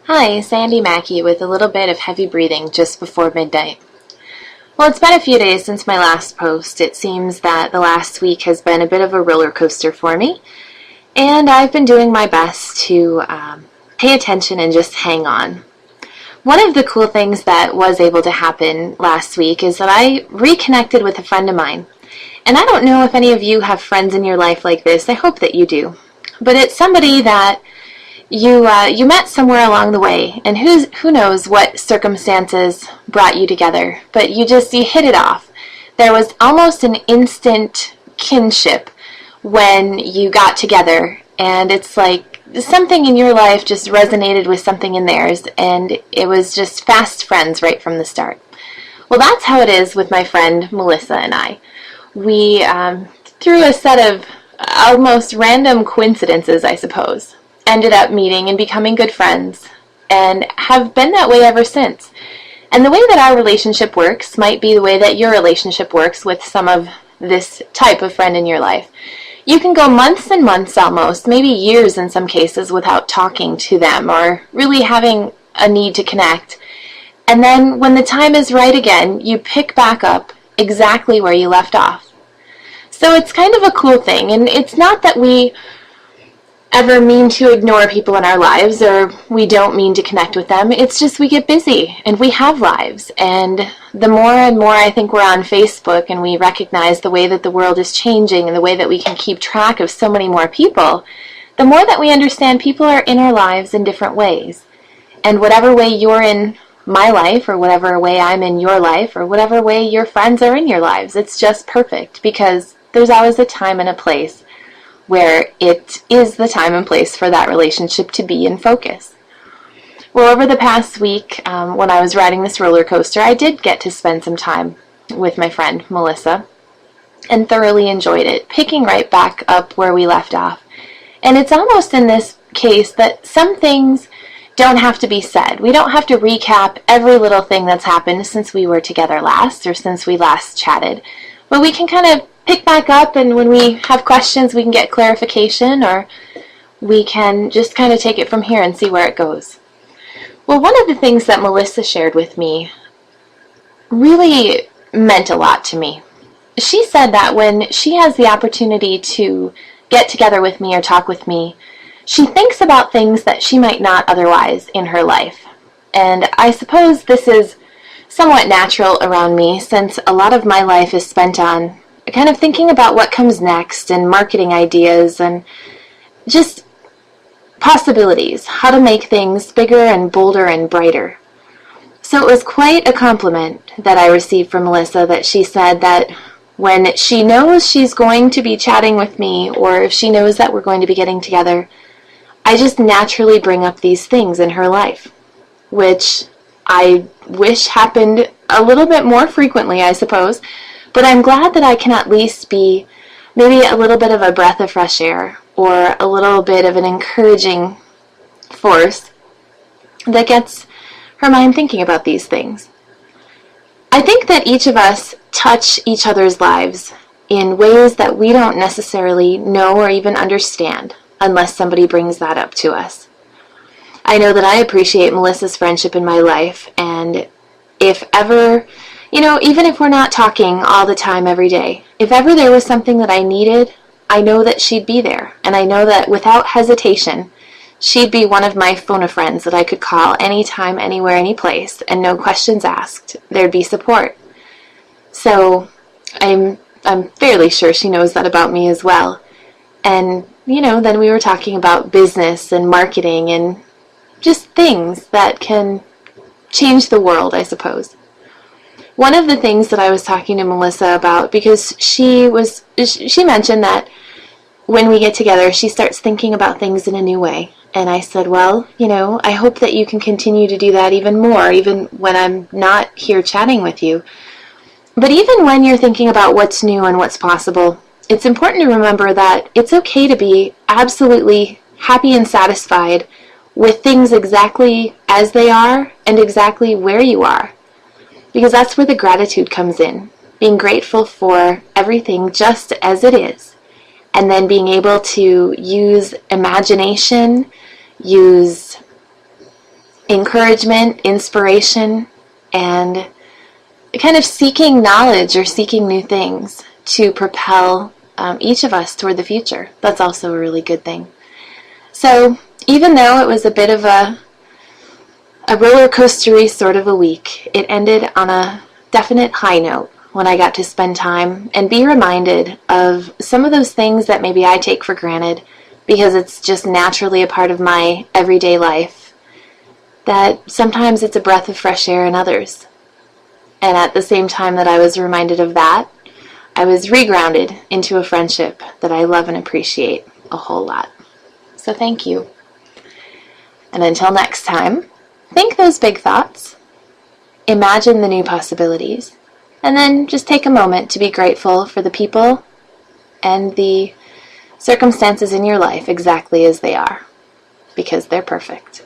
Hi, Sandi Maki with a little bit of heavy breathing just before midnight. Well, it's been a few days since my last post. It seems that the last week has been a bit of a roller coaster for me, and I've been doing my best to pay attention and just hang on. One of the cool things that was able to happen last week is that I reconnected with a friend of mine. And I don't know if any of you have friends in your life like this. I hope that you do. But it's somebody that you met somewhere along the way, and who knows what circumstances brought you together, but you hit it off. There was almost an instant kinship when you got together, and it's like something in your life just resonated with something in theirs, and it was just fast friends right from the start. Well, that's how it is with my friend Melissa and I. We, through a set of almost random coincidences, I suppose, ended up meeting and becoming good friends, and have been that way ever since. And the way that our relationship works might be the way that your relationship works with some of this type of friend in your life. You can go months and months almost, maybe years in some cases, without talking to them or really having a need to connect. And then when the time is right again, you pick back up exactly where you left off. So it's kind of a cool thing, and it's not that we ever mean to ignore people in our lives, or we don't mean to connect with them. It's just we get busy and we have lives, and the more and more I think we're on Facebook and we recognize the way that the world is changing and the way that we can keep track of so many more people, the more that we understand people are in our lives in different ways. And whatever way you're in my life, or whatever way I'm in your life, or whatever way your friends are in your lives, it's just perfect, because there's always a time and a place where it is the time and place for that relationship to be in focus. Well, over the past week, when I was riding this roller coaster, I did get to spend some time with my friend Melissa, and thoroughly enjoyed it, picking right back up where we left off. And it's almost in this case that some things don't have to be said. We don't have to recap every little thing that's happened since we were together last, or since we last chatted. But we can kind of pick back up, and when we have questions, we can get clarification, or we can just kind of take it from here and see where it goes. Well, one of the things that Melissa shared with me really meant a lot to me. She said that when she has the opportunity to get together with me or talk with me, she thinks about things that she might not otherwise in her life. And I suppose this is somewhat natural around me, since a lot of my life is spent on kind of thinking about what comes next, and marketing ideas, and just possibilities, how to make things bigger and bolder and brighter. So it was quite a compliment that I received from Melissa, that she said that when she knows she's going to be chatting with me, or if she knows that we're going to be getting together, I just naturally bring up these things in her life, which I wish happened a little bit more frequently, I suppose. But I'm glad that I can at least be maybe a little bit of a breath of fresh air, or a little bit of an encouraging force that gets her mind thinking about these things. I think that each of us touch each other's lives in ways that we don't necessarily know or even understand unless somebody brings that up to us. I know that I appreciate Melissa's friendship in my life, and if ever, even if we're not talking all the time every day, if ever there was something that I needed, I know that she'd be there. And I know that without hesitation, she'd be one of my phone-a-friends that I could call anytime, anywhere, any place, and no questions asked. There'd be support. So I'm fairly sure she knows that about me as well. And, then we were talking about business and marketing and just things that can change the world, I suppose. One of the things that I was talking to Melissa about, because she mentioned that when we get together, she starts thinking about things in a new way. And I said, well, I hope that you can continue to do that even more, even when I'm not here chatting with you. But even when you're thinking about what's new and what's possible, it's important to remember that it's okay to be absolutely happy and satisfied with things exactly as they are and exactly where you are. Because that's where the gratitude comes in. Being grateful for everything just as it is. And then being able to use imagination, use encouragement, inspiration, and kind of seeking knowledge or seeking new things to propel each of us toward the future. That's also a really good thing. So even though it was a bit of a roller coastery sort of a week, it ended on a definite high note when I got to spend time and be reminded of some of those things that maybe I take for granted because it's just naturally a part of my everyday life, that sometimes it's a breath of fresh air in others. And at the same time that I was reminded of that, I was regrounded into a friendship that I love and appreciate a whole lot. So thank you. And until next time, think those big thoughts, imagine the new possibilities, and then just take a moment to be grateful for the people and the circumstances in your life exactly as they are, because they're perfect.